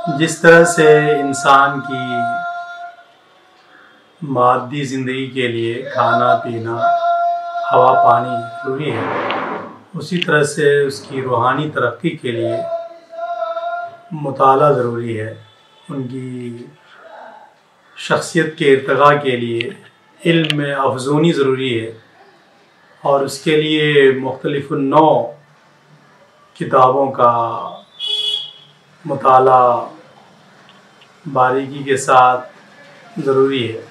جس طرح سے انسان کی مادی زندگی کے لیے کھانا پینا ہوا پانی ضروری ہے، اسی طرح سے اس کی روحانی ترقی کے لیے مطالعہ ضروری ہے، ان کی شخصیت کے ارتقاء کے لیے علم میں افزونی ضروری ہے، اور اس کے لیے مختلف النوع کتابوں کا مطالعہ باریکی کے ساتھ ضروری ہے۔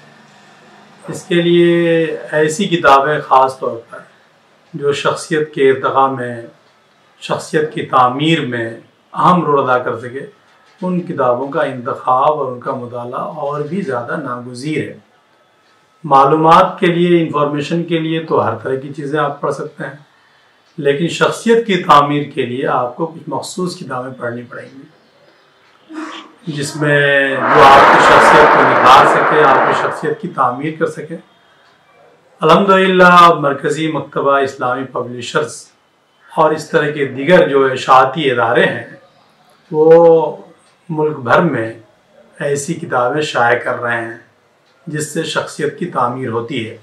اس کے لیے ایسی کتابیں خاص طور پر جو شخصیت کے ارتقاء میں، شخصیت کی تعمیر میں اہم رول ادا کر سکے، ان کتابوں کا انتخاب اور ان کا مطالعہ اور بھی زیادہ ناگزیر ہے۔ معلومات کے لیے، انفارمیشن کے لیے تو ہر طرح کی چیزیں آپ پڑھ سکتے ہیں، لیکن شخصیت کی تعمیر کے لیے آپ کو کچھ مخصوص کتابیں پڑھنی پڑیں گی، جس میں جو آپ کی شخصیت کو نکھار سکے، آپ کی شخصیت کی تعمیر کر سکے۔ الحمدللہ مرکزی مکتبہ اسلامی پبلیشرز اور اس طرح کے دیگر جو اشاعتی ادارے ہیں وہ ملک بھر میں ایسی کتابیں شائع کر رہے ہیں جس سے شخصیت کی تعمیر ہوتی ہے۔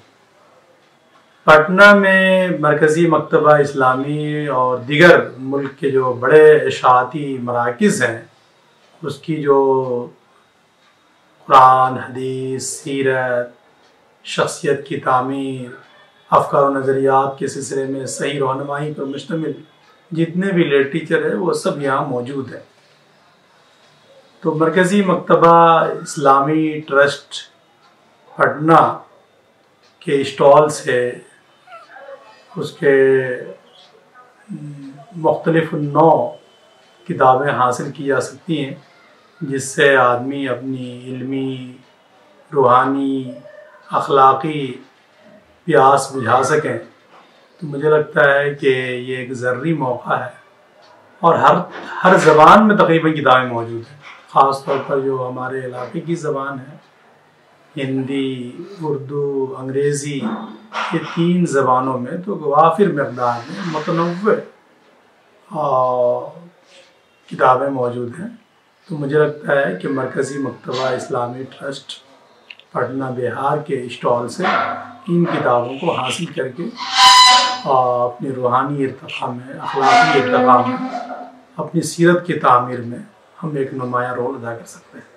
پٹنہ میں مرکزی مکتبہ اسلامی اور دیگر ملک کے جو بڑے اشاعتی مراکز ہیں، اس کی جو قرآن، حدیث، سیرت، شخصیت کی تعمیر، افکار و نظریات کے سلسلے میں صحیح رہنمائی پر مشتمل جتنے بھی لٹریچر ہے وہ سب یہاں موجود ہے۔ تو مرکزی مکتبہ اسلامی ٹرسٹ پٹنہ کے اسٹال سے اس کے مختلف النوع کتابیں حاصل کی جا سکتی ہیں، جس سے آدمی اپنی علمی، روحانی، اخلاقی پیاس بجھا سکیں۔ تو مجھے لگتا ہے کہ یہ ایک ضروری موقع ہے، اور ہر زبان میں تقریباً کتابیں موجود ہیں، خاص طور پر جو ہمارے علاقے کی زبان ہے، ہندی، اردو، انگریزی، یہ 3 زبانوں میں تو وافر مقدار میں متنوع کتابیں موجود ہیں۔ تو مجھے لگتا ہے کہ مرکزی مکتبہ اسلامی ٹرسٹ پٹنہ بہار کے اسٹال سے ان کتابوں کو حاصل کر کے اپنی روحانی ارتقاء میں، اخلاقی ارتقاء میں، اپنی سیرت کی تعمیر میں ہم ایک نمایاں رول ادا کر سکتے ہیں۔